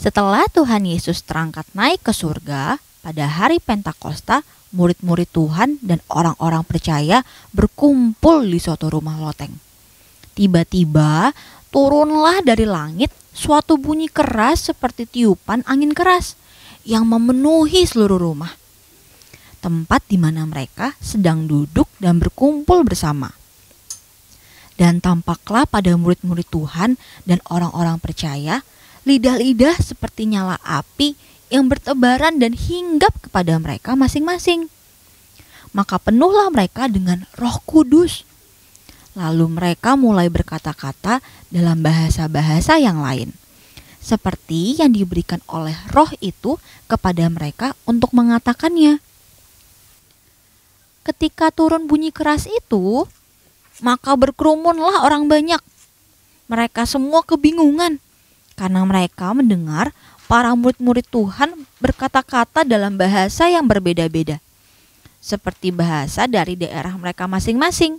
Setelah Tuhan Yesus terangkat naik ke surga, pada hari Pentakosta, murid-murid Tuhan dan orang-orang percaya berkumpul di suatu rumah loteng. Tiba-tiba turunlah dari langit suatu bunyi keras seperti tiupan angin keras yang memenuhi seluruh rumah, tempat di mana mereka sedang duduk dan berkumpul bersama. Dan tampaklah pada murid-murid Tuhan dan orang-orang percaya lidah-lidah seperti nyala api yang bertebaran dan hinggap kepada mereka masing-masing. Maka penuhlah mereka dengan Roh Kudus. Lalu mereka mulai berkata-kata dalam bahasa-bahasa yang lain, seperti yang diberikan oleh Roh itu kepada mereka untuk mengatakannya. Ketika turun bunyi keras itu, maka berkerumunlah orang banyak. Mereka semua kebingungan karena mereka mendengar para murid-murid Tuhan berkata-kata dalam bahasa yang berbeda-beda, seperti bahasa dari daerah mereka masing-masing.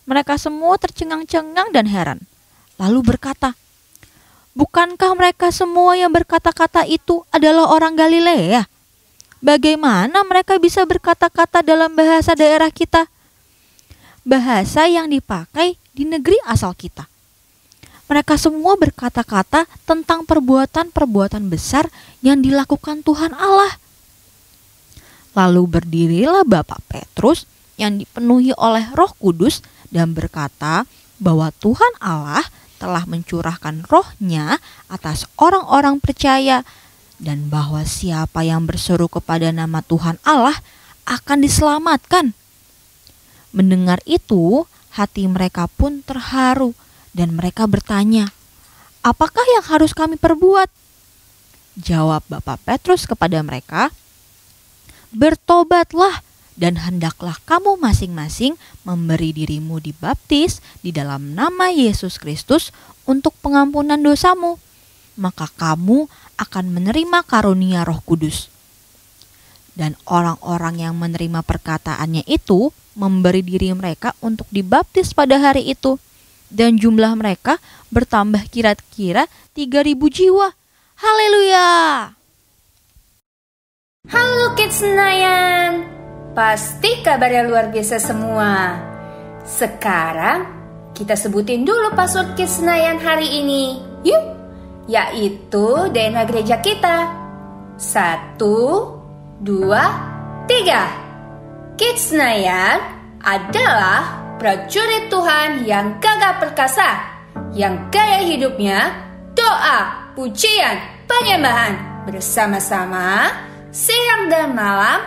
Mereka semua tercengang-cengang dan heran, lalu berkata, "Bukankah mereka semua yang berkata-kata itu adalah orang Galilea? Bagaimana mereka bisa berkata-kata dalam bahasa daerah kita, bahasa yang dipakai di negeri asal kita?" Mereka semua berkata-kata tentang perbuatan-perbuatan besar yang dilakukan Tuhan Allah. Lalu berdirilah Bapak Petrus yang dipenuhi oleh Roh Kudus dan berkata bahwa Tuhan Allah telah mencurahkan Roh-Nya atas orang-orang percaya dan bahwa siapa yang berseru kepada nama Tuhan Allah akan diselamatkan. Mendengar itu, hati mereka pun terharu dan mereka bertanya, "Apakah yang harus kami perbuat?" Jawab Bapak Petrus kepada mereka, "Bertobatlah dan hendaklah kamu masing-masing memberi dirimu dibaptis di dalam nama Yesus Kristus untuk pengampunan dosamu. Maka kamu akan menerima karunia Roh Kudus." Dan orang-orang yang menerima perkataannya itu memberi diri mereka untuk dibaptis pada hari itu. Dan jumlah mereka bertambah kira-kira 3.000 jiwa. Haleluya! Halo Kids Senayan, pasti kabarnya luar biasa semua. Sekarang kita sebutin dulu password Kids Senayan hari ini. Yuk, yaitu DNA gereja kita. 1, 2, 3. Kids Senayan adalah prajurit Tuhan yang gagah perkasa, yang gaya hidupnya doa, pujian, penyembahan bersama-sama siang dan malam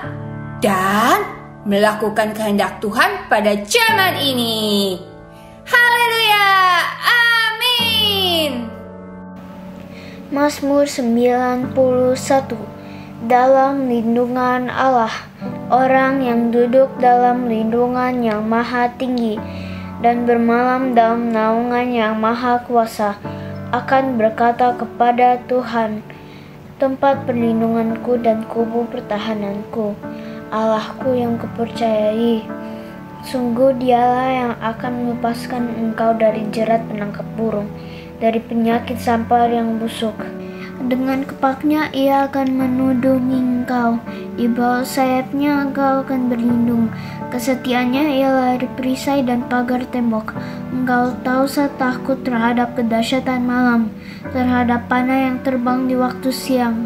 dan melakukan kehendak Tuhan pada zaman ini. Haleluya, amin. Mazmur 91. Dalam lindungan Allah, orang yang duduk dalam lindungan yang maha tinggi dan bermalam dalam naungan yang maha kuasa akan berkata kepada Tuhan, tempat perlindunganku dan kubu pertahananku, Allahku yang kupercayai. Sungguh Dialah yang akan melepaskan engkau dari jerat penangkap burung, dari penyakit sampar yang busuk. Dengan kepaknya Ia akan menudungi engkau, di bawah sayapnya engkau akan berlindung. Kesetiaannya ialah perisai dan pagar tembok. Engkau tahu takut terhadap kedahsyatan malam, terhadap panah yang terbang di waktu siang,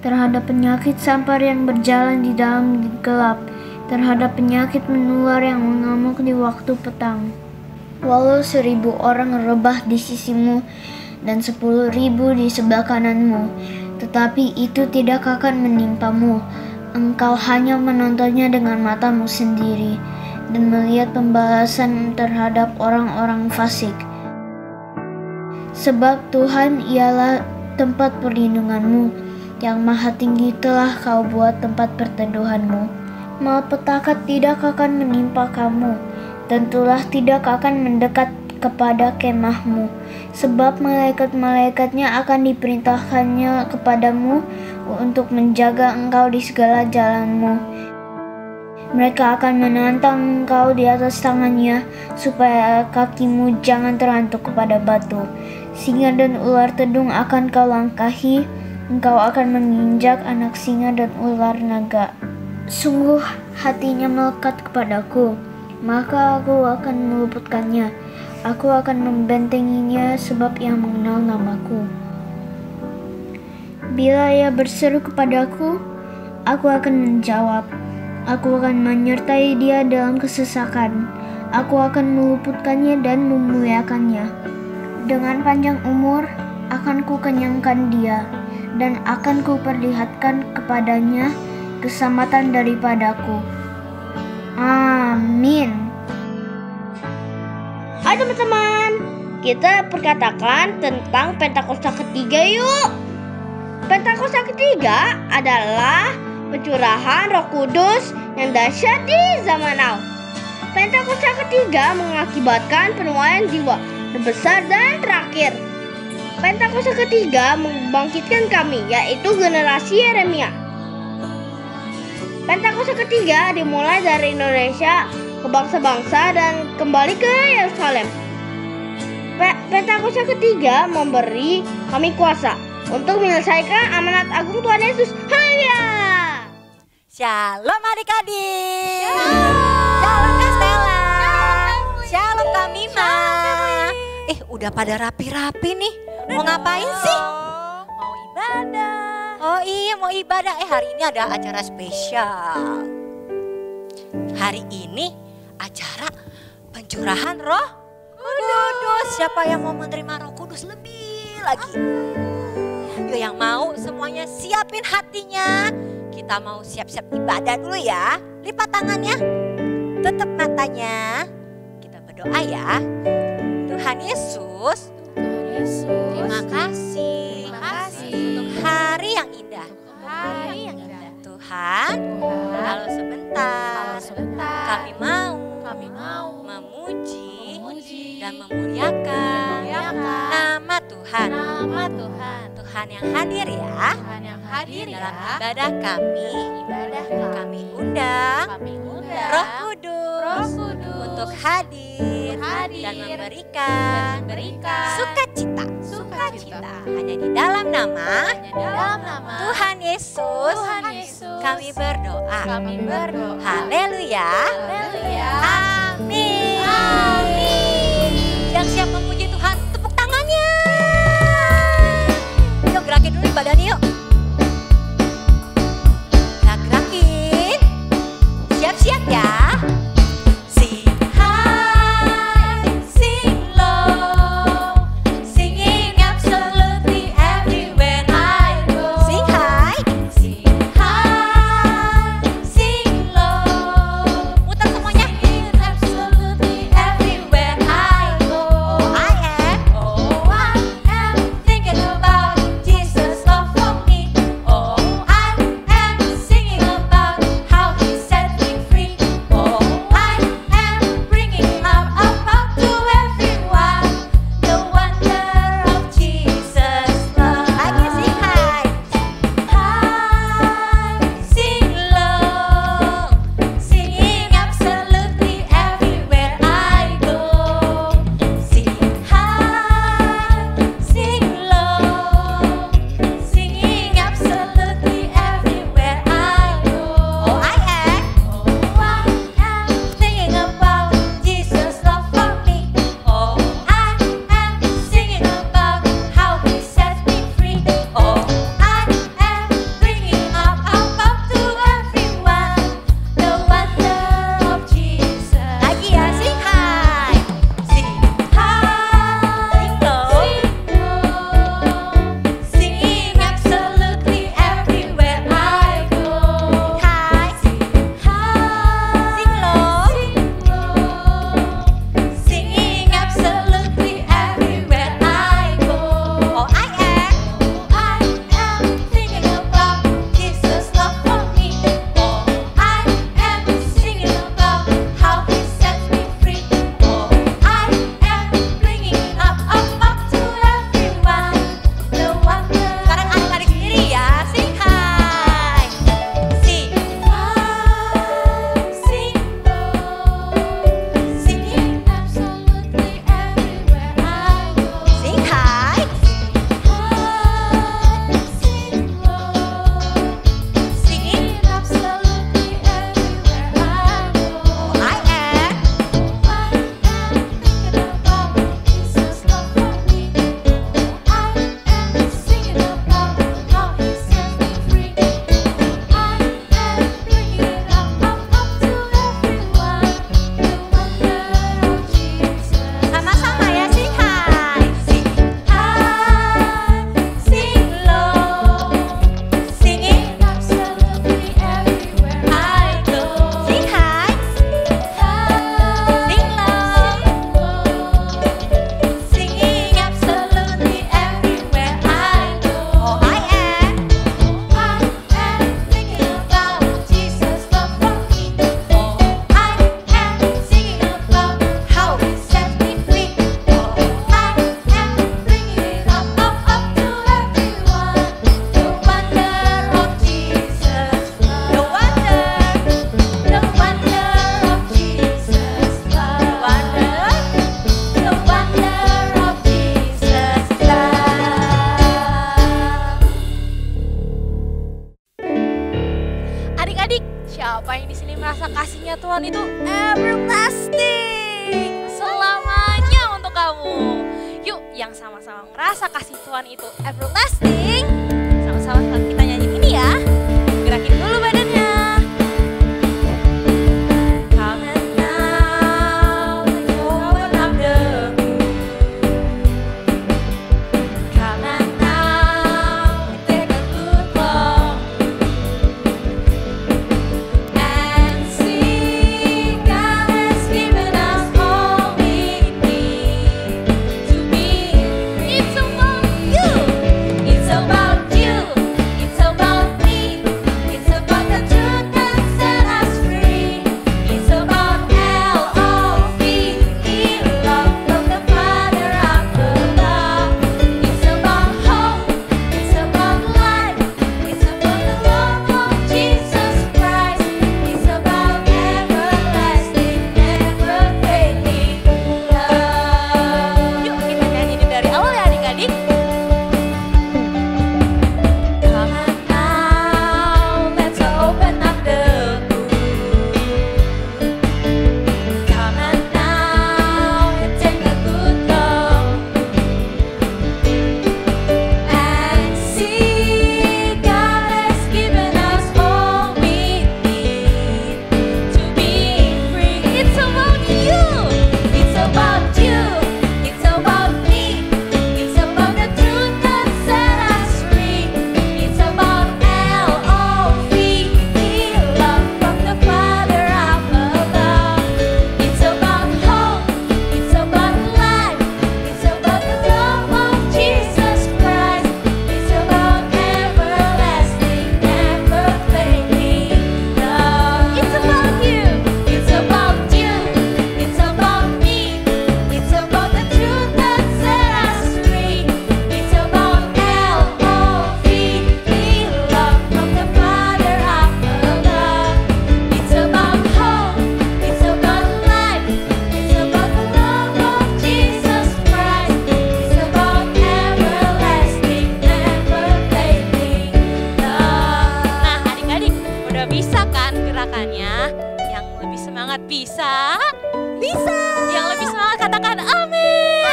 terhadap penyakit sampar yang berjalan di dalam gelap, terhadap penyakit menular yang mengamuk di waktu petang. Walau 1.000 orang rebah di sisimu dan 10.000 di sebelah kananmu, tetapi itu tidak akan menimpamu. Engkau hanya menontonnya dengan matamu sendiri dan melihat pembalasan terhadap orang-orang fasik. Sebab Tuhan ialah tempat perlindunganmu, yang maha tinggi telah kau buat tempat perteduhanmu. Malapetaka tidak akan menimpa kamu, dan tulah tidak akan mendekat kepada kemahmu, sebab malaikat-malaikatnya akan diperintahkannya kepadamu untuk menjaga engkau di segala jalanmu. Mereka akan menantang engkau di atas tangannya, supaya kakimu jangan terantuk kepada batu. Singa dan ular tedung akan kau langkahi, engkau akan menginjak anak singa dan ular naga. Sungguh hatinya melekat kepadaku, maka aku akan meluputkannya. Aku akan membentenginya sebab ia mengenal namaku. Bila ia berseru kepadaku, aku akan menjawab. Aku akan menyertai dia dalam kesesakan. Aku akan meluputkannya dan memuliakannya. Dengan panjang umur akan kukenyangkan dia, dan akan kuperlihatkan kepadanya keselamatan daripadaku. Amin. Hai teman-teman, kita perkatakan tentang Pentakosta ketiga yuk. Pentakosta ketiga adalah pencurahan Roh Kudus yang dahsyat di zaman now. Pentakosta ketiga mengakibatkan penuaian jiwa terbesar dan terakhir. Pentakosta ketiga membangkitkan kami, yaitu generasi Yeremia. Pentakosta ketiga dimulai dari Indonesia ke bangsa-bangsa dan kembali ke Yerusalem. Pentakosta ketiga memberi kami kuasa untuk menyelesaikan amanat agung Tuhan Yesus. Haleluya! Shalom adik-adik. Shalom Kak Stella. Shalom Kak Mima. Udah pada rapi-rapi nih. Mau ngapain sih? Mau ibadah. Oh iya, mau ibadah. Hari ini ada acara spesial. Hari ini acara pencurahan Roh Kudus. Siapa yang mau menerima Roh Kudus lebih lagi? Yuk yang mau semuanya siapin hatinya. Kita mau siap-siap ibadah dulu ya. Lipat tangannya, tutup matanya. Kita berdoa ya. Tuhan Yesus, terima kasih untuk hari yang indah. Tuhan, kalau sebentar kami mau memuji dan memuliakan nama Tuhan. Tuhan yang hadir ya. Dalam ibadah kami. Kami undang Roh Kudus untuk hadir dan memberikan sukacita hanya di dalam nama Tuhan Yesus. Kami berdoa. Haleluya. Amin. Yang siap memuji Tuhan, tepuk tangannya. Yuk gerakin dulu badannya yuk. Gerak-gerakin. Siap-siap ya. Sing high, sing low, singing absolutely everywhere I go. Sing high, sing low. Muter semuanya. Singing absolutely everywhere I go. I am thinking about Jesus' love for Adik-adik, siapa yang di sini merasa kasihnya Tuhan itu everlasting, selamanya untuk kamu? Yuk, yang sama-sama merasa kasih Tuhan itu everlasting, sama-sama kita nyanyi ini ya. Gerakin dulu badannya. Come and now, let's open up the book. Come and now, take a good look and see God has given us all we need to be free. It's about you. It's about you. It's about me. It's about the truth that set us free. It's about L-O-V-E, love from the Father up above. It's about hope. It's about life. It's about the love of Jesus Christ. It's about everlasting, never-fading love. Yuk kita nyanyi ini dari awal ya adik-adik. Come on now, let's open up the book. Come on now and take a good look and see God has given us all we need to be free. It's about you. It's about you. It's about me. It's about the truth that set us free. It's about L-O-V-E, love from the Father up above. It's about hope. It's about life. It's about the love of Jesus Christ. It's about everlasting, never-fading love. It's about you. It's about you. It's about me. It's about the truth that set us free. It's about L-O-V-E, love from the Father up above. It's about hope. It's about life. It's about the love of Jesus Christ. It's about everlasting, never-fading love. Nah, adik-adik, udah bisa kan gerakannya? Yang lebih semangat bisa? Bisa. Yang lebih semangat katakan amin.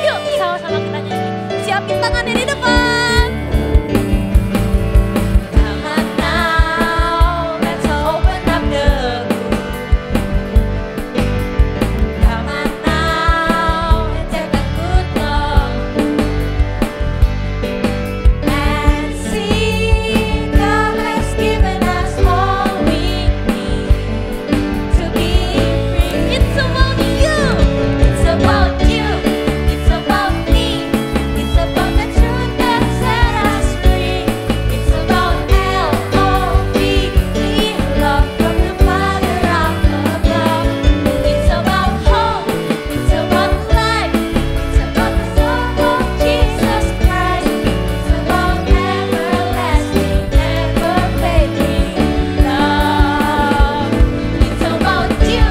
Yuk, sama-sama kita nyanyi. Siapin tangannya di depan. Come on now, let's open up the book. Come on now and take a good look and see God has given us all we need to be free. It's about you. It's about you. It's about me. It's about the truth that set us free. It's about L-O-V-E, love from the Father up above. It's about hope. It's about life. It's about the love of Jesus Christ. It's about everlasting, never-fading love. It's about you.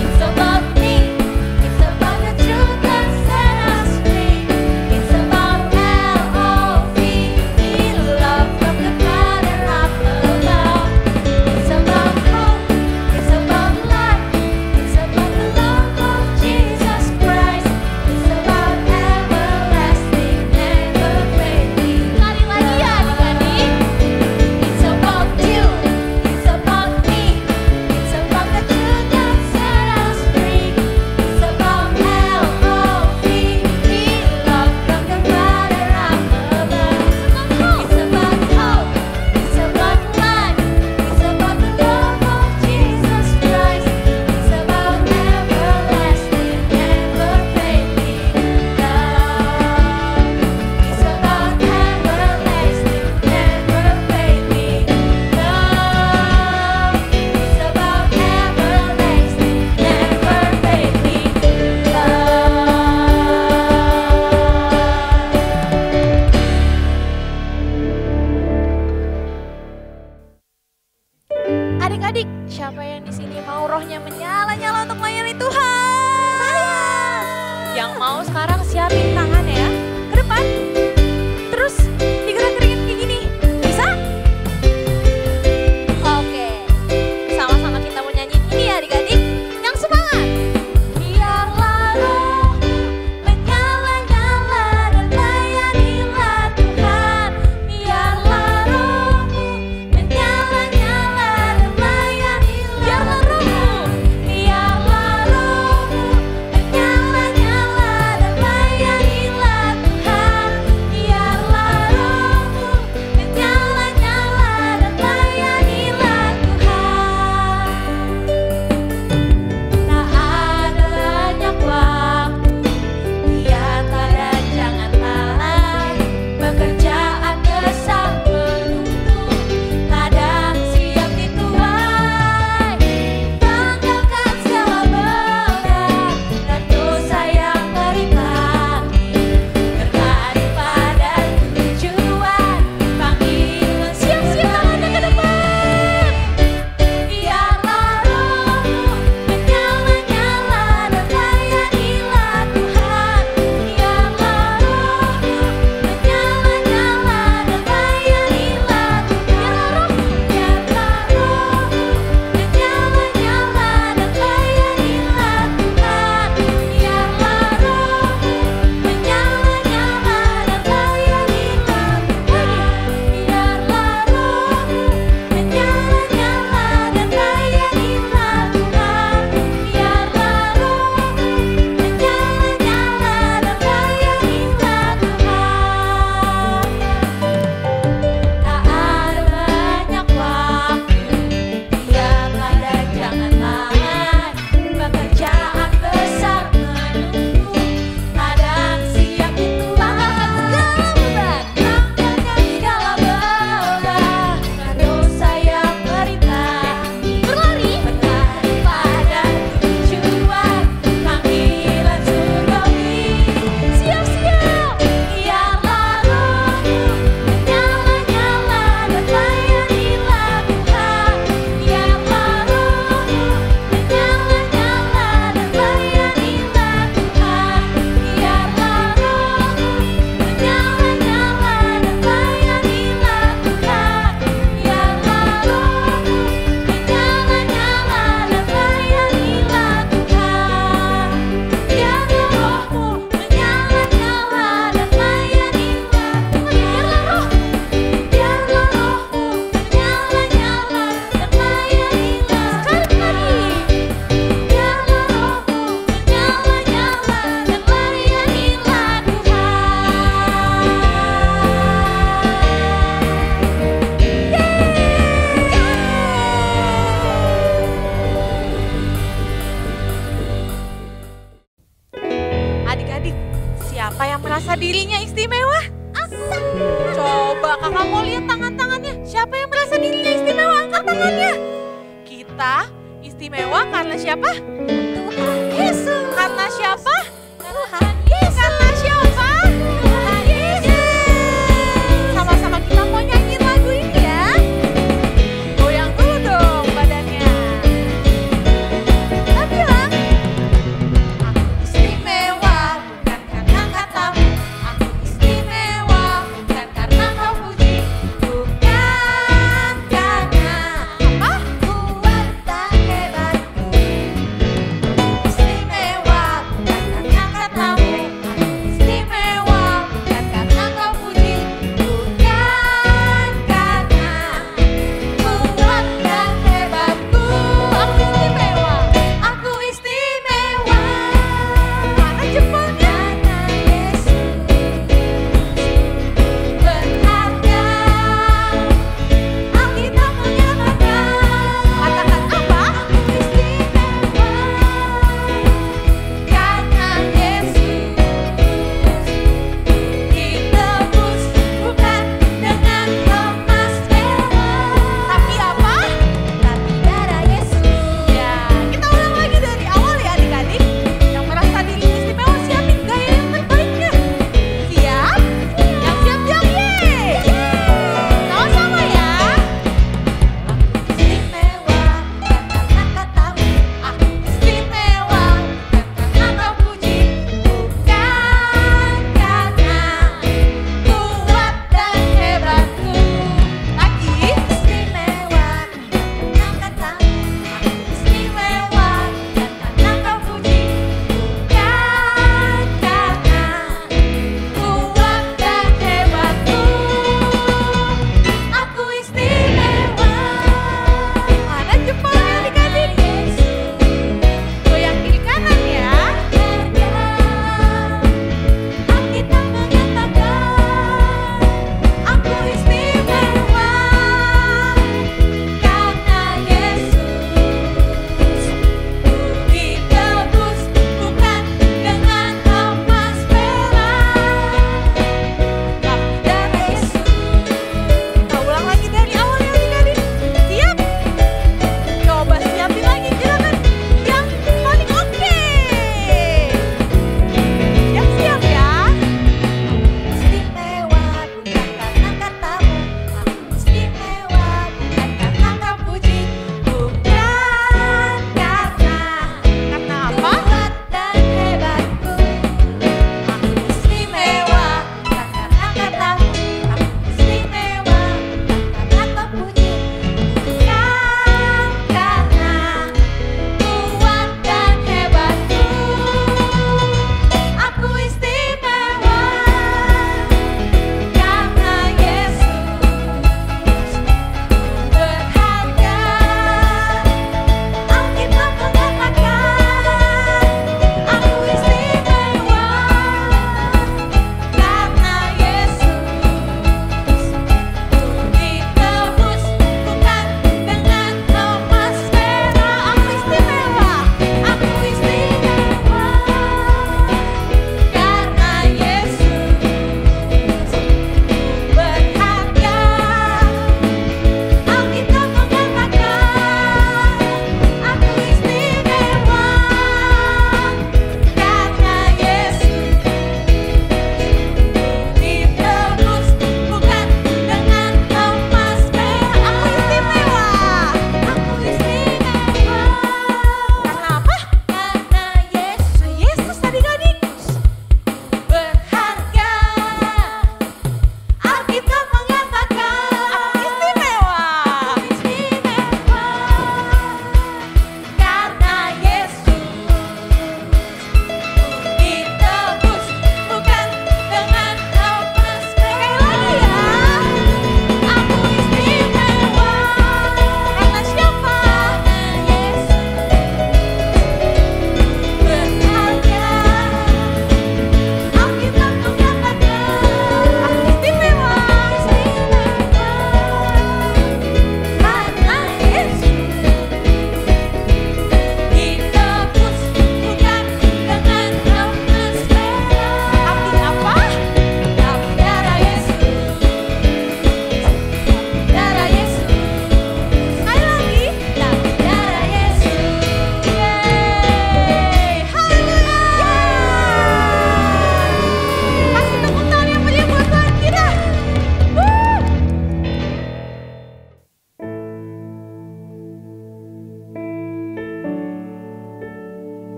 It's about me. It's about the truth that set us free. It's about L-O-V-E, love from the Father up above. It's about hope. It's about life. It's about the love of Jesus Christ. It's about everlasting, never-fading. Lari lagi ya adik-adik. It's about you. It's about me. It's about the truth that set us free. It's about L-O-V-E, love from the Father up above. It's about hope. It's about life. It's about the love of Jesus Christ. It's about everlasting, never-fading love. It's about everlasting, never-fading love. It's about everlasting, never-fading love. Adik-adik, siapa yang di sini mau rohnya menyala-nyala untuk melayani Tuhan? Saya. Yang mau sekarang siapin tangannya ya ke depan. Terus digerak-gerakin kayak gini. Bisa? dirinya istimewa? Coba kakak mau lihat tangan-tangannya. Siapa yang merasa dirinya istimewa? Angkat tangannya. Kita istimewa karena siapa? Tuhan Yesus. Karena siapa? Tuhan Yesus. Karena siapa? Tuhan Yesus. Sama-sama kita mau nyanyiin lagu ini ya. Goyang dulu dong badannya. Kita bilang, aku istimewa bukan karena katamu. Aku istimewa bukan karena kau puji. Bukan karena apa? Kuat dan hebatku. Istimewa bukan karena katamu.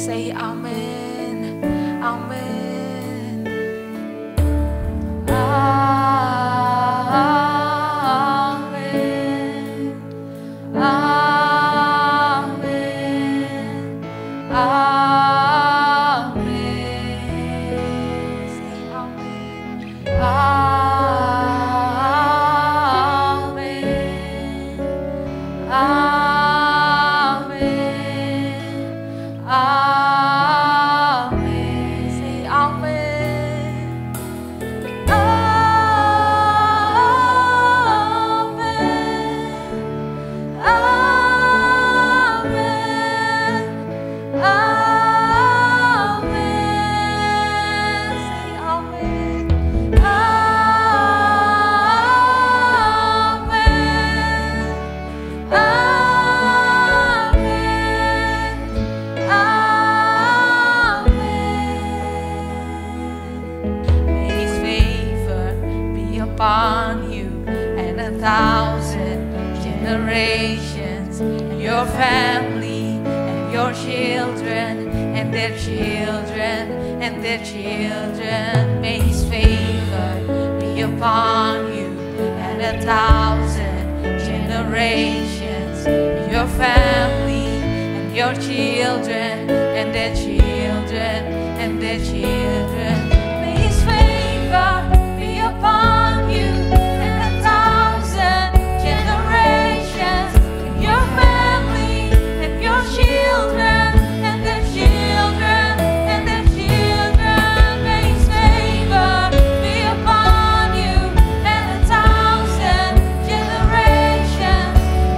Say amen, amen. Amen, amen, amen. Say amen, amen, amen, amen. Say amen, amen, amen, amen. Say amen, may His favor be upon you and 1,000 generations, and your family and your children and their children and their children. May His favor be upon you and 1,000 generations, and your family and your children and their children and their children. May His favor be upon you and 1,000 generations, and your family and your children and their children and their children. May His favor be upon you and 1,000 generations,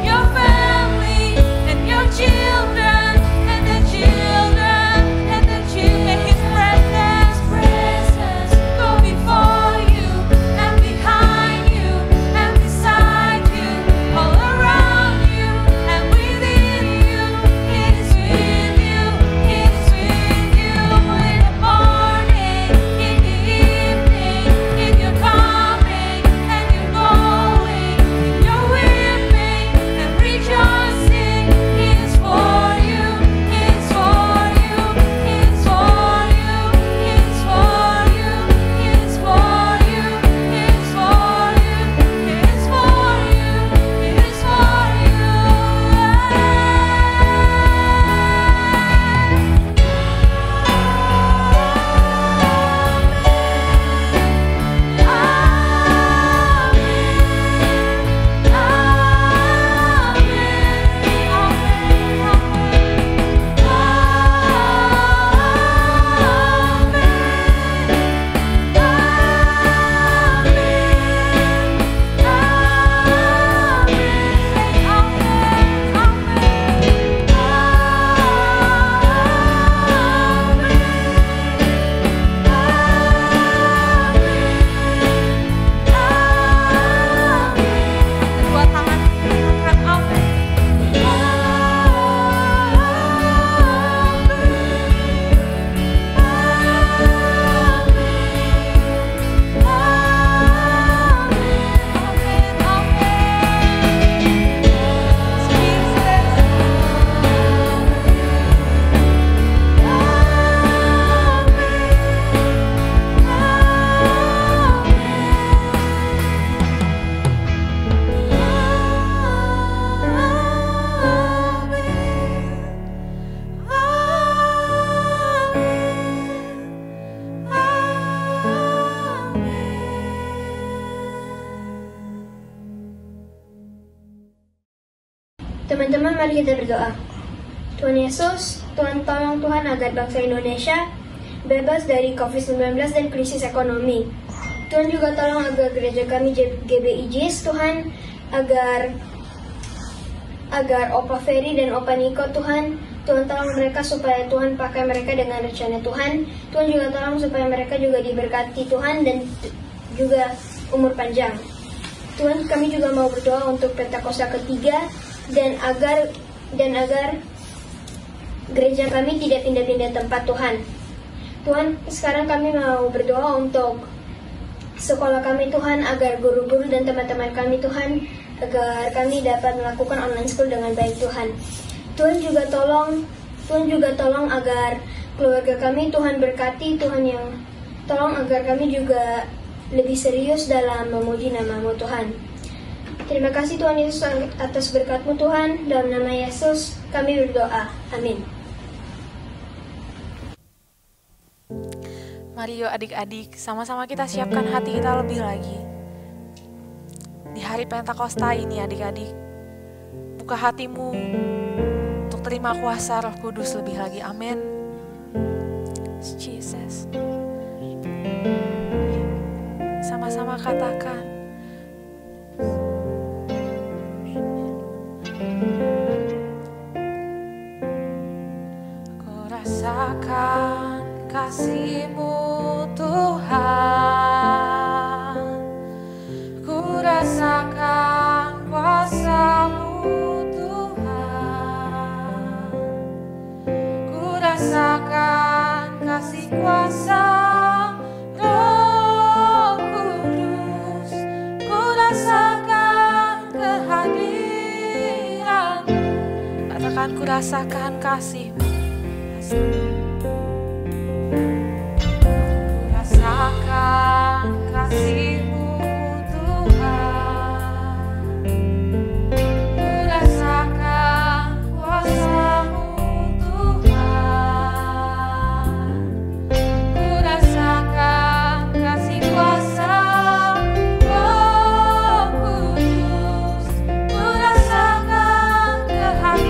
your family and your children and their children and their children. May His presence go before you and behind you and beside you, all around you and within you. It is with you, it is with you in the morning, in the evening, in your coming and your going, in your weeping and rejoicing. It is for you, it is for you, it is for you, it is for you, it is for you, it is for you, it is for you, it is for you. Kedua tangan katakan amin. Teman-teman, mari kita berdoa. Tuhan Yesus, Tuhan tolong Tuhan agar bangsa Indonesia bebas dari COVID-19 dan krisis ekonomi. Tuhan juga tolong agar gereja kami GBIJs, Tuhan, agar Opa Ferry dan Opa Niko, Tuhan tolong mereka supaya Tuhan pakai mereka dengan rencana Tuhan. Tuhan juga tolong supaya mereka juga diberkati Tuhan dan juga umur panjang. Tuhan, kami juga mau berdoa untuk Pentakosta ketiga dan agar gereja kami tidak pindah-pindah tempat, Tuhan. Tuhan, sekarang kami mau berdoa untuk sekolah kami, Tuhan, agar guru-guru dan teman-teman kami, Tuhan, agar kami dapat melakukan online school dengan baik, Tuhan. Tuhan juga tolong Tuhan juga tolong agar keluarga kami Tuhan berkati, Tuhan yang tolong agar kami juga lebih serius dalam memuji nama-Mu Tuhan. Terima kasih Tuhan Yesus atas berkat-Mu Tuhan. Dalam nama Yesus kami berdoa. Amin. Mari yuk adik-adik, sama-sama kita siapkan hati kita lebih lagi. Di hari Pentakosta ini adik-adik, buka hatimu untuk terima kuasa Roh Kudus lebih lagi. Amin. Jesus. Sama-sama katakan. Ku rasakan kasih-Mu Tuhan, ku rasakan kuasa-Mu Tuhan, ku rasakan kasih kuasa Roh Kudus, ku rasakan kehadiran-Mu. Katakan, ku rasakan kasih-Mu. Rasakan kasih-Mu Tuhan, ku rasakan kuasa-Mu Tuhan, ku rasakan kasih kuasa Roh Kudus, ku rasakan kehadiran-Mu.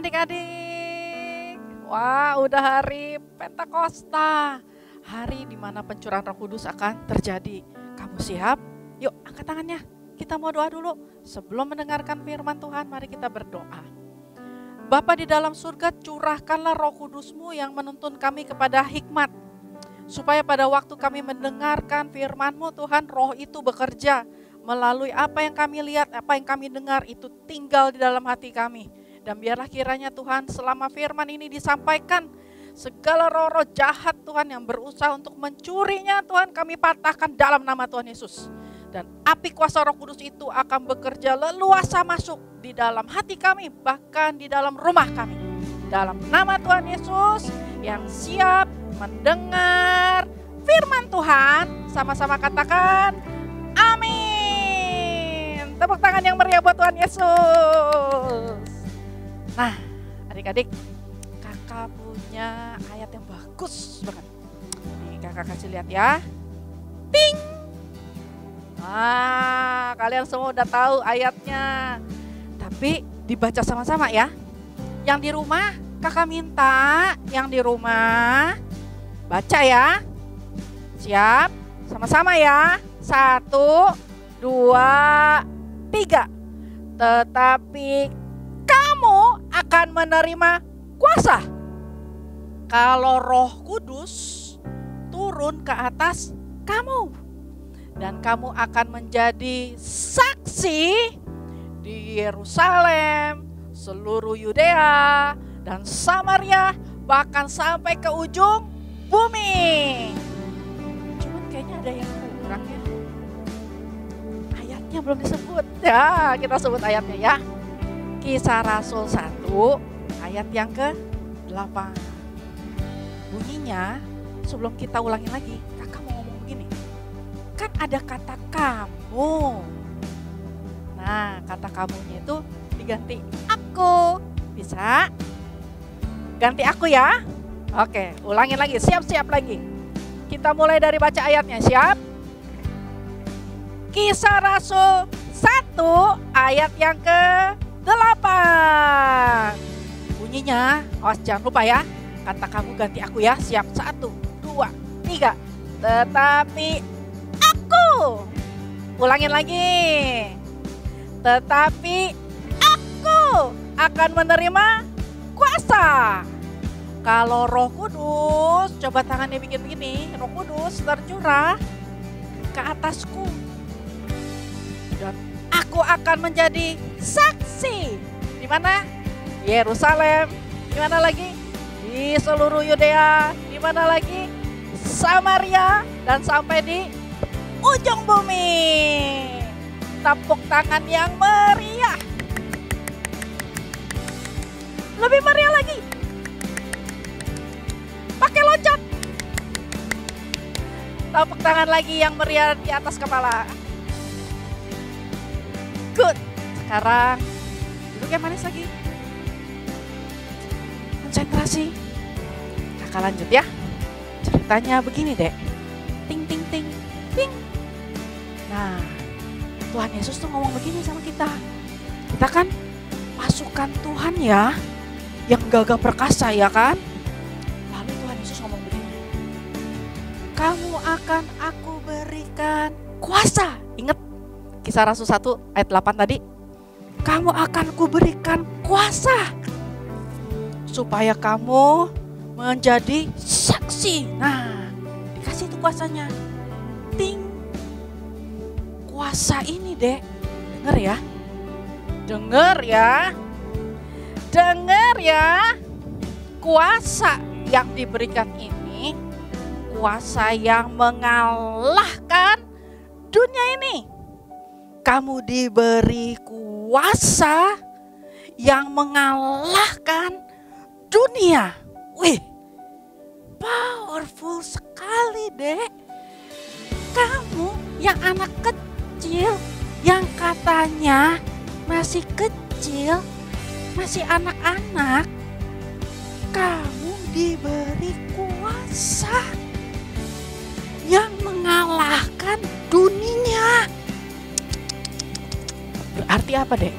adik-adik. Wah, udah hari Pentakosta. Hari di mana pencurahan Roh Kudus akan terjadi. Kamu siap? Yuk, angkat tangannya. Kita mau doa dulu. Sebelum mendengarkan firman Tuhan, mari kita berdoa. Bapa di dalam surga, curahkanlah Roh Kudus-Mu yang menuntun kami kepada hikmat. Supaya pada waktu kami mendengarkan firman-Mu, Tuhan, Roh itu bekerja. Melalui apa yang kami lihat, apa yang kami dengar, itu tinggal di dalam hati kami. Dan biarlah kiranya Tuhan selama firman ini disampaikan, segala roh-roh jahat Tuhan yang berusaha untuk mencurinya, Tuhan, kami patahkan dalam nama Tuhan Yesus. Dan api kuasa Roh Kudus itu akan bekerja leluasa masuk di dalam hati kami, bahkan di dalam rumah kami. Dalam nama Tuhan Yesus yang siap mendengar firman Tuhan, sama-sama katakan amin. Tepuk tangan yang meriah buat Tuhan Yesus. Nah, adik-adik, kakak punya ayat yang bagus banget. Nih kakak kasih lihat ya. Ting. Nah, kalian semua udah tahu ayatnya. Tapi dibaca sama-sama ya. Yang di rumah kakak minta, yang di rumah baca ya. Siap? Sama-sama ya. 1, 2, 3. Tetapi kamu akan menerima kuasa kalau Roh Kudus turun ke atas kamu. Dan kamu akan menjadi saksi di Yerusalem, seluruh Yudea dan Samaria, bahkan sampai ke ujung bumi. Cuman kayaknya ada yang kurang ya. Ayatnya belum disebut. Ya, kita sebut ayatnya ya. Kisah Rasul 1 ayat yang ke-8. Bunyinya, sebelum kita ulangin lagi, kakak mau ngomong begini. Kan ada kata kamu. Nah, kata kamunya itu diganti aku. Bisa? Ganti aku ya. Oke, ulangin lagi, siap-siap lagi. Kita mulai dari baca ayatnya, siap? Kisah Rasul 1 ayat yang ke-8. Bunyinya, awas jangan lupa ya. Kata kamu ganti aku ya, siap? 1, 2, 3. Tetapi aku. Ulangin lagi. Tetapi aku akan menerima kuasa kalau Roh Kudus, coba tangannya bikin begini, Roh Kudus tercurah ke atasku. Dan aku akan menjadi saksi. Di mana? Yerusalem. Di mana lagi? Di seluruh Yudea. Di mana lagi? Samaria dan sampai di ujung bumi. Tepuk tangan yang meriah. Lebih meriah lagi. Pakai loncat. Tepuk tangan lagi yang meriah di atas kepala. Good. Sekarang duduk yang manis lagi. Konsentrasi. Kakak lanjut ya. Ceritanya begini dek. Ting ting ting ting. Nah, Tuhan Yesus tuh ngomong begini sama kita. Kita kan pasukan Tuhan ya, yang gagah perkasa ya kan. Lalu Tuhan Yesus ngomong begini. Kamu akan aku berikan kuasa. Ingat Kisah Rasul 1 ayat 8 tadi. Kamu akan kuberikan kuasa supaya kamu menjadi saksi. Nah, dikasih itu kuasanya. Ting. Kuasa ini dek, denger ya. Denger ya. Denger ya. Kuasa yang diberikan ini kuasa yang mengalahkan dunia ini. Kamu diberi kuasa yang mengalahkan dunia. Wih, powerful sekali dek. Kamu yang anak kecil, yang katanya masih kecil, masih anak-anak, kamu diberi kuasa yang mengalahkan dunia. Berarti apa dek?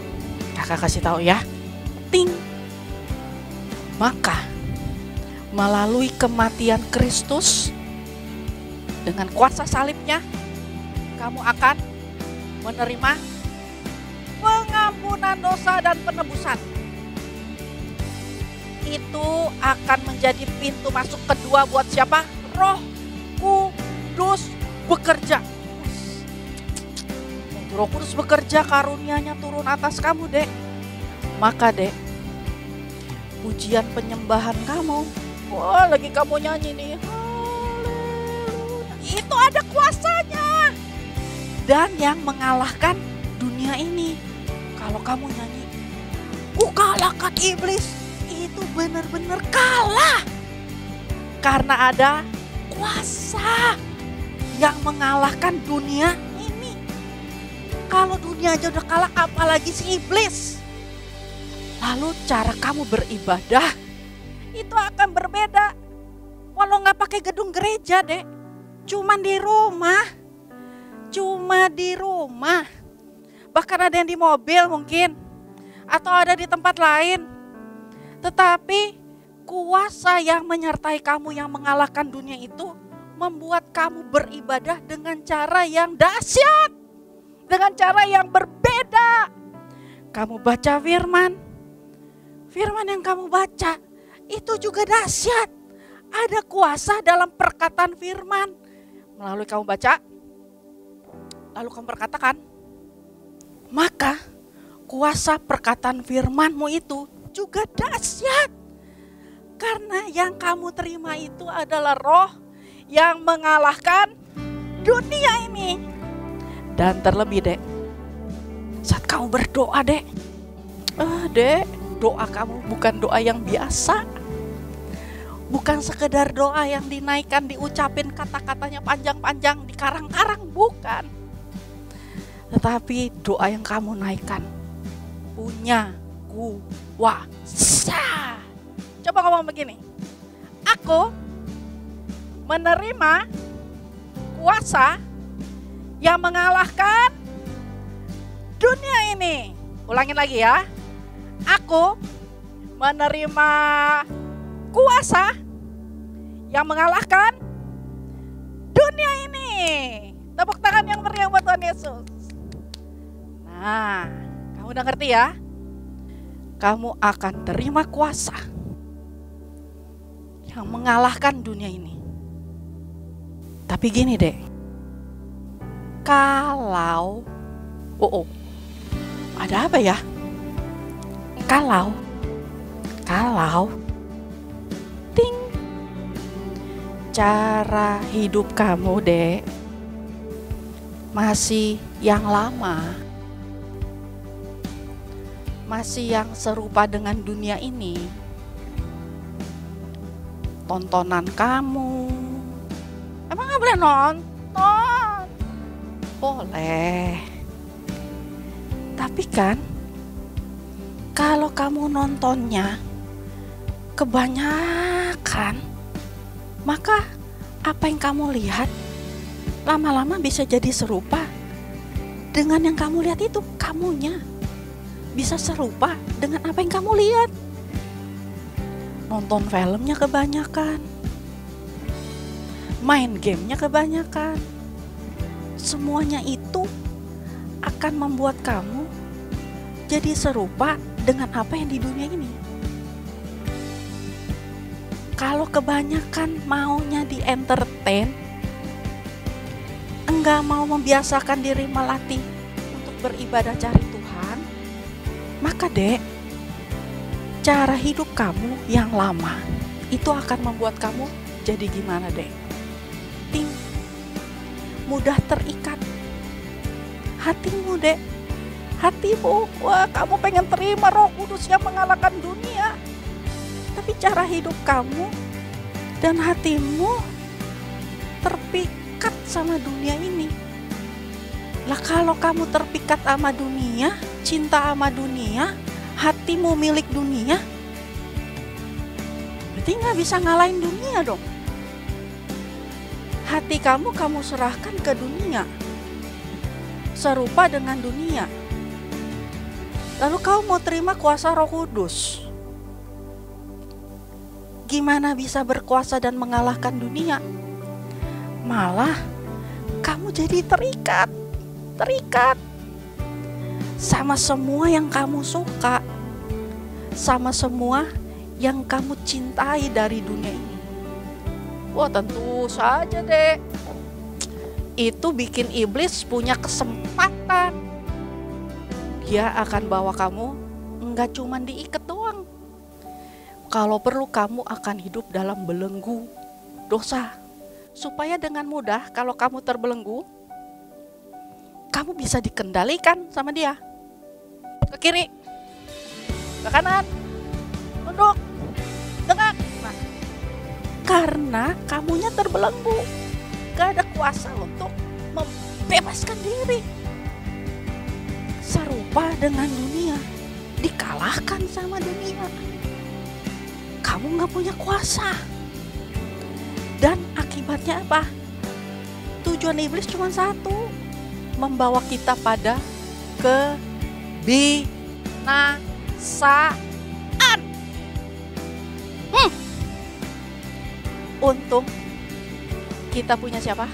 Kakak kasih tahu ya. Ting. Maka melalui kematian Kristus dengan kuasa salibnya, kamu akan menerima pengampunan dosa dan penebusan. Itu akan menjadi pintu masuk kedua buat siapa? Roh Kudus bekerja. Roh Kudus bekerja, karunia-Nya turun atas kamu, Dek. Maka, Dek, pujian penyembahan kamu, wah lagi kamu nyanyi nih, haleluya, itu ada kuasanya. Dan yang mengalahkan dunia ini, kalau kamu nyanyi, ku kalahkan iblis, itu benar-benar kalah. Karena ada kuasa yang mengalahkan dunia ini. Kalau dunia aja udah kalah, apalagi si iblis. Lalu cara kamu beribadah itu akan berbeda. Walau nggak pakai gedung gereja, Dek, cuma di rumah. Bahkan ada yang di mobil mungkin, atau ada di tempat lain. Tetapi kuasa yang menyertai kamu yang mengalahkan dunia itu membuat kamu beribadah dengan cara yang dahsyat, dengan cara yang berbeda. Kamu baca firman yang kamu baca itu juga dahsyat. Ada kuasa dalam perkataan firman. Melalui kamu baca, lalu kamu perkatakan, maka kuasa perkataan firmanmu itu juga dahsyat. Karena yang kamu terima itu adalah roh yang mengalahkan dunia ini. Dan terlebih, Dek, saat kamu berdoa, Dek, Dek, doa kamu bukan doa yang biasa. Bukan sekedar doa yang dinaikkan, diucapin kata-katanya panjang-panjang, dikarang-karang, bukan. Tetapi doa yang kamu naikkan punya kuasa. Coba ngomong begini, aku menerima kuasa yang mengalahkan dunia ini. Ulangin lagi ya. Aku menerima kuasa yang mengalahkan dunia ini. Tepuk tangan yang meriah buat Tuhan Yesus. Nah, kamu udah ngerti ya? Kamu akan terima kuasa yang mengalahkan dunia ini. Tapi gini, Dek. Kalau ada apa ya? Kalau cara hidup kamu, Dek, masih yang lama, masih yang serupa dengan dunia ini, tontonan kamu, emang gak boleh nonton? Boleh. Tapi kan kalau kamu nontonnya kebanyakan, maka apa yang kamu lihat lama-lama bisa jadi serupa dengan yang kamu lihat itu. Kamunya bisa serupa dengan apa yang kamu lihat. Nonton filmnya kebanyakan, main gamenya kebanyakan. Semuanya itu akan membuat kamu jadi serupa dengan apa yang di dunia ini. Kalau kebanyakan maunya di entertain, enggak mau membiasakan diri melatih untuk beribadah cari Tuhan, maka, Dek, cara hidup kamu yang lama itu akan membuat kamu jadi gimana, Dek? Mudah terikat. Hatimu, Dek, hatimu, wah kamu pengen terima Roh Kudus yang mengalahkan dunia. Tapi cara hidup kamu dan hatimu terpikat sama dunia ini. Lah kalau kamu terpikat sama dunia, cinta sama dunia, hatimu milik dunia, berarti gak bisa ngalahin dunia dong. Hati kamu serahkan ke dunia, serupa dengan dunia. Lalu kamu mau terima kuasa Roh Kudus. gimana bisa berkuasa dan mengalahkan dunia? Malah kamu jadi terikat sama semua yang kamu suka, sama semua yang kamu cintai dari dunia ini. Wah, tentu saja deh. Itu bikin iblis punya kesempatan. Dia akan bawa kamu enggak cuma diikat doang. Kalau perlu kamu akan hidup dalam belenggu dosa. Supaya dengan mudah kalau kamu terbelenggu, kamu bisa dikendalikan sama dia. Ke kiri, ke kanan, tunduk, tegak. Nah, karena kamunya terbelenggu, gak ada kuasa untuk membebaskan diri. Serupa dengan dunia, dikalahkan sama dunia. Kamu gak punya kuasa. Dan akibatnya apa? Tujuan iblis cuma satu, membawa kita pada kebinasaan. Untung kita punya siapa?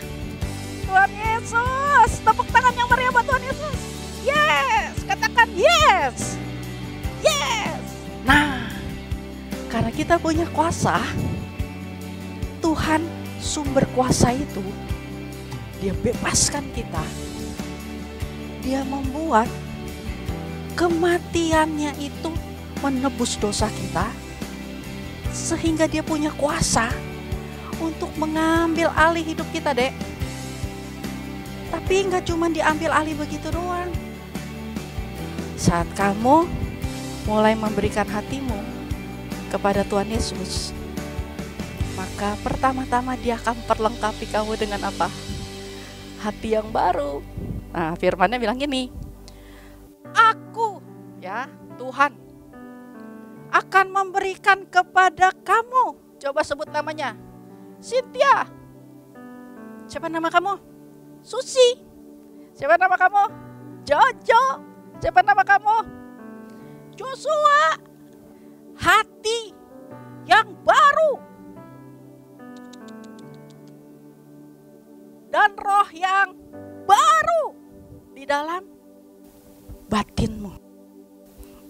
Tuhan Yesus. Tepuk tangan yang meriah buat Tuhan Yesus. Yes, katakan yes. Yes. Nah, karena kita punya kuasa, Tuhan sumber kuasa itu, dia bebaskan kita. Dia membuat kematiannya itu menebus dosa kita, sehingga dia punya kuasa untuk mengambil alih hidup kita, Dek. Tapi nggak cuma diambil alih begitu doang. Saat kamu mulai memberikan hatimu kepada Tuhan Yesus, maka pertama-tama dia akan perlengkapi kamu dengan apa? Hati yang baru. Nah, firman-Nya bilang gini, aku, ya Tuhan, akan memberikan kepada kamu. Coba sebut namanya. Cynthia. Siapa nama kamu? Susi. Siapa nama kamu? Jojo. Siapa nama kamu? Joshua. Hati yang baru. Dan roh yang baru di dalam batinmu,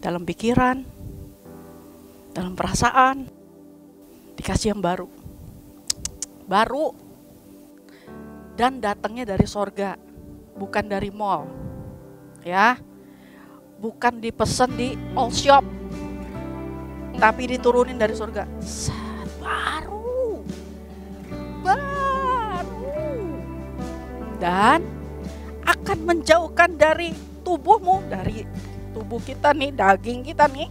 dalam pikiran, dalam perasaan, dikasih yang baru, dan datangnya dari sorga, bukan dari mall, ya, bukan dipesan di all shop, tapi diturunin dari sorga, baru, dan akan menjauhkan dari tubuhmu, dari tubuh kita nih, daging kita nih,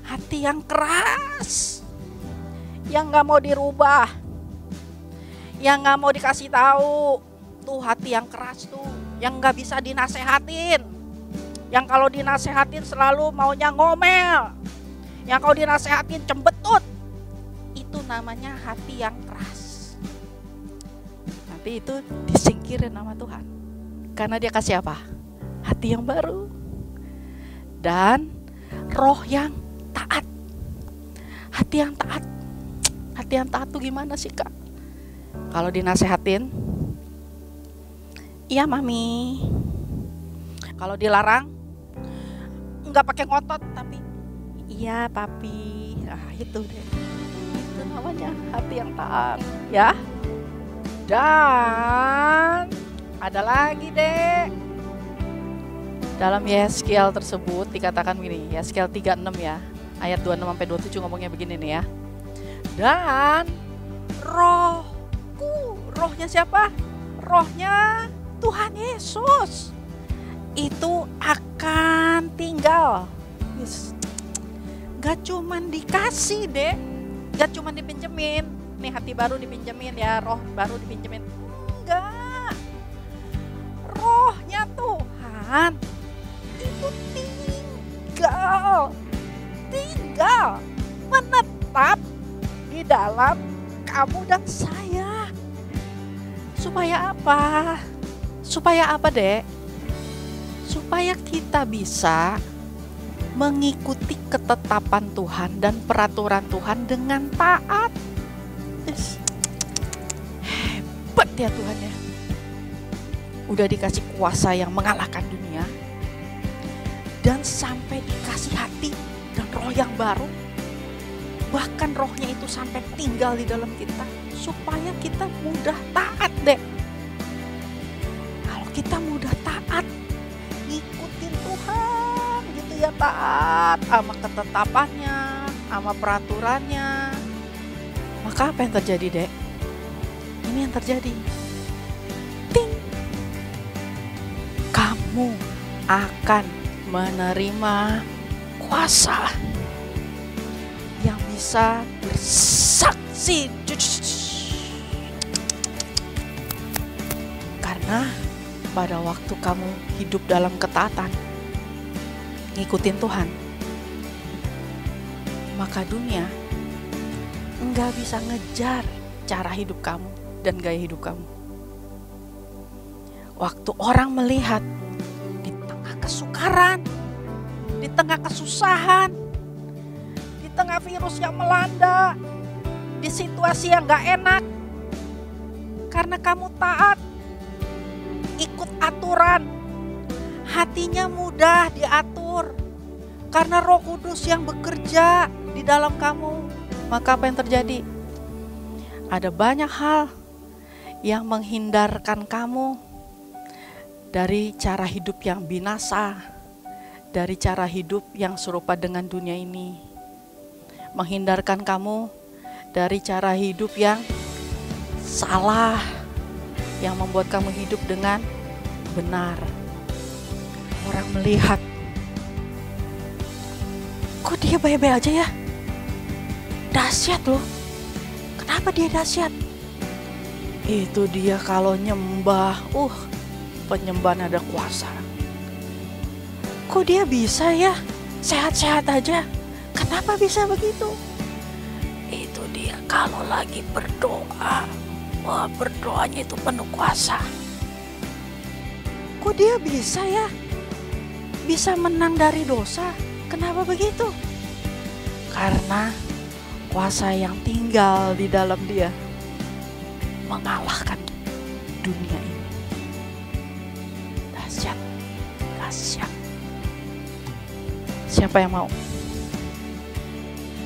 hati yang keras, yang gak mau dirubah, yang gak mau dikasih tahu. Tuh hati yang keras tuh, yang gak bisa dinasehatin, yang kalau dinasehatin selalu maunya ngomel, yang kalau dinasehatin cembetut. Itu namanya hati yang keras. Nanti itu disingkirin sama Tuhan, karena dia kasih apa? Hati yang baru dan roh yang taat. Hati yang taat. Hati yang taat tuh gimana sih, Kak? Kalau dinasehatin, iya mami. Kalau dilarang, nggak pakai ngotot, tapi iya papi. Nah itu deh, itu namanya hati yang taat, ya. Dan ada lagi, Dek. Dalam Yeskiel tersebut dikatakan begini, Yeskiel 36 ya, ayat 26-27 ngomongnya begini nih ya. Dan rohku, rohnya siapa? Rohnya Tuhan Yesus itu akan tinggal. Gak cuman dikasih, Dek, gak cuman dipinjemin, nih hati baru dipinjemin ya, roh baru dipinjemin. Enggak, rohnya Tuhan itu tinggal menetap di dalam kamu dan saya. Supaya apa? Supaya apa, Dek? Supaya kita bisa mengikuti ketetapan Tuhan dan peraturan Tuhan dengan taat. Hebat ya Tuhan ya. Udah dikasih kuasa yang mengalahkan dunia, dan sampai dikasih hati dan roh yang baru. Bahkan rohnya itu sampai tinggal di dalam kita, supaya kita mudah taat deh. Kalau kita mudah taat, ngikutin Tuhan gitu ya, taat sama ketetapannya, sama peraturannya, maka apa yang terjadi dek? Ini yang terjadi. Ting. Kamu akan menerima kuasa yang bisa bersaksi. Karena pada waktu kamu hidup dalam ketaatan, ngikutin Tuhan, maka dunia enggak bisa ngejar cara hidup kamu dan gaya hidup kamu. Waktu orang melihat di tengah kesukaran, di tengah kesusahan, di tengah virus yang melanda, di situasi yang gak enak, karena kamu taat, ikut aturan, hatinya mudah diatur, karena Roh Kudus yang bekerja di dalam kamu, maka apa yang terjadi? Ada banyak hal yang menghindarkan kamu dari cara hidup yang binasa, dari cara hidup yang serupa dengan dunia ini, menghindarkan kamu dari cara hidup yang salah, yang membuat kamu hidup dengan benar. Orang melihat, kok dia baik-baik aja ya? Dahsyat loh. Kenapa dia dahsyat? Itu dia kalau nyembah, penyembahan ada kuasa. Kok dia bisa ya sehat-sehat aja? Kenapa bisa begitu? Itu dia kalau lagi berdoa, berdoanya itu penuh kuasa. Kok dia bisa ya bisa menang dari dosa? Kenapa begitu? Karena kuasa yang tinggal di dalam dia mengalahkan dunia ini. Dahsyat. Siapa yang mau?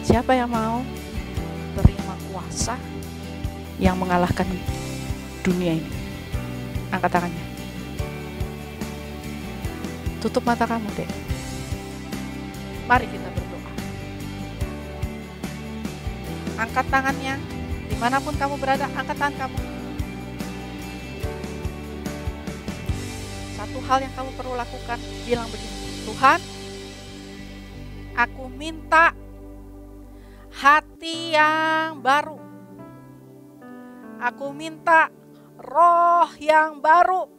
Siapa yang mau terima kuasa yang mengalahkan dunia ini? Angkat tangannya. Tutup mata kamu deh. Mari kita berdoa. Angkat tangannya. Dimanapun kamu berada, angkat tangan kamu. Satu hal yang kamu perlu lakukan, bilang begini: Tuhan, aku minta hati yang baru. Aku minta roh yang baru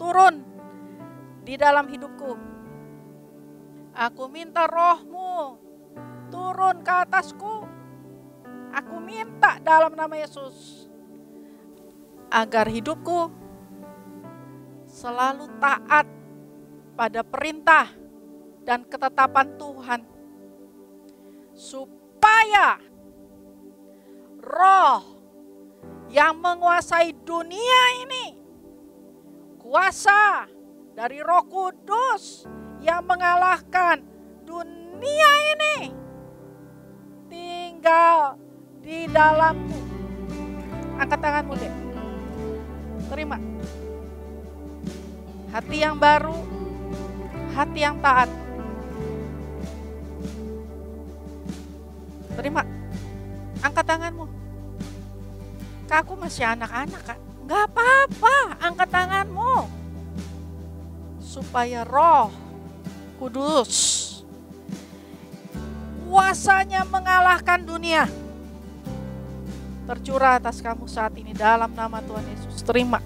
turun di dalam hidupku. Aku minta rohmu turun ke atasku. Aku minta dalam nama Yesus, agar hidupku selalu taat pada perintah dan ketetapan Tuhan, supaya roh yang menguasai dunia ini, kuasa dari Roh Kudus yang mengalahkan dunia ini, tinggal di dalamku. Angkat tanganmu deh. Terima hati yang baru, hati yang taat. Terima. Angkat tanganmu. Kak, aku masih anak-anak, Kak. Gak apa-apa, angkat tanganmu. Supaya Roh Kudus kuasanya mengalahkan dunia tercurah atas kamu saat ini dalam nama Tuhan Yesus. Terima.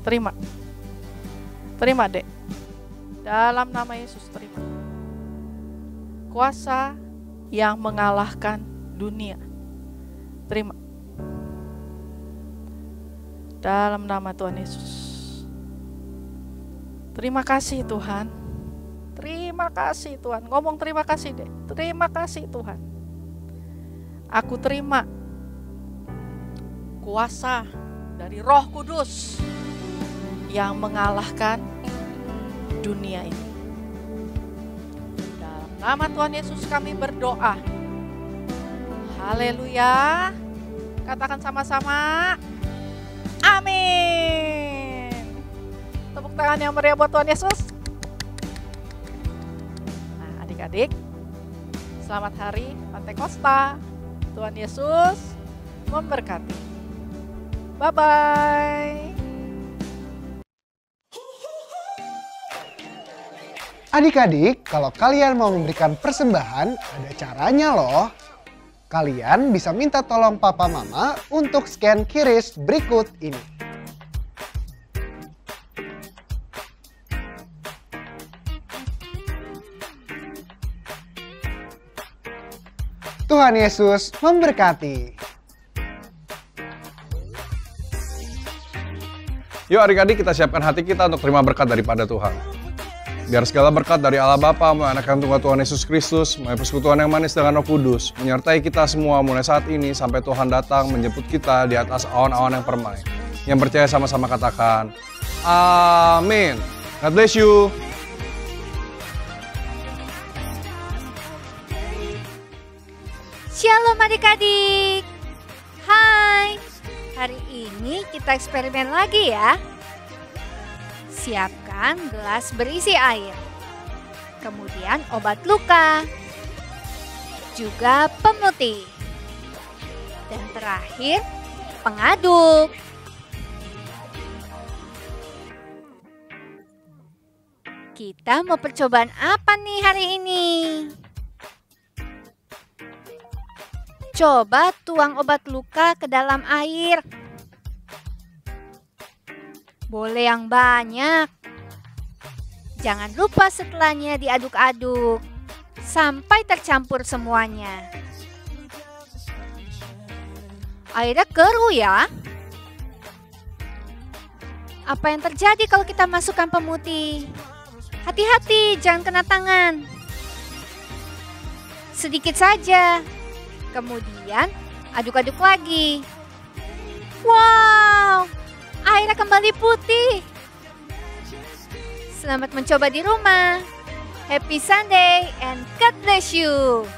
Terima. Terima, Dek. Dalam nama Yesus, terima. Kuasa yang mengalahkan dunia. Terima. Dalam nama Tuhan Yesus. Terima kasih Tuhan. Terima kasih Tuhan. Ngomong terima kasih deh. Terima kasih Tuhan. Aku terima kuasa dari Roh Kudus yang mengalahkan dunia ini. Dalam nama Tuhan Yesus kami berdoa. Haleluya. Katakan sama-sama. Amin. Tepuk tangan yang meriah buat Tuhan Yesus. Nah, adik-adik, selamat hari Pentakosta. Tuhan Yesus memberkati. Bye-bye. Adik-adik, kalau kalian mau memberikan persembahan, ada caranya loh. Kalian bisa minta tolong papa mama untuk scan QRIS berikut ini. Tuhan Yesus memberkati. Yuk adik-adik, kita siapkan hati kita untuk terima berkat daripada Tuhan. Biar segala berkat dari Allah Bapa, melalui Anak yang tunggal Tuhan Yesus Kristus, melalui persekutuan yang manis dengan Roh Kudus, menyertai kita semua mulai saat ini sampai Tuhan datang menjemput kita di atas awan-awan yang permai. Yang percaya sama-sama katakan, amin. God bless you. Shalom adik-adik. Hai. Hari ini kita eksperimen lagi ya. Siapkan gelas berisi air. Kemudian obat luka. Juga pemutih. Dan terakhir pengaduk. Kita mau percobaan apa nih hari ini? Coba tuang obat luka ke dalam air. Boleh yang banyak. Jangan lupa setelahnya diaduk-aduk sampai tercampur semuanya. Airnya keruh ya. Apa yang terjadi kalau kita masukkan pemutih? Hati-hati, jangan kena tangan. Sedikit saja. Kemudian aduk-aduk lagi. Wow! Airnya kembali putih. Selamat mencoba di rumah. Happy Sunday and God bless you.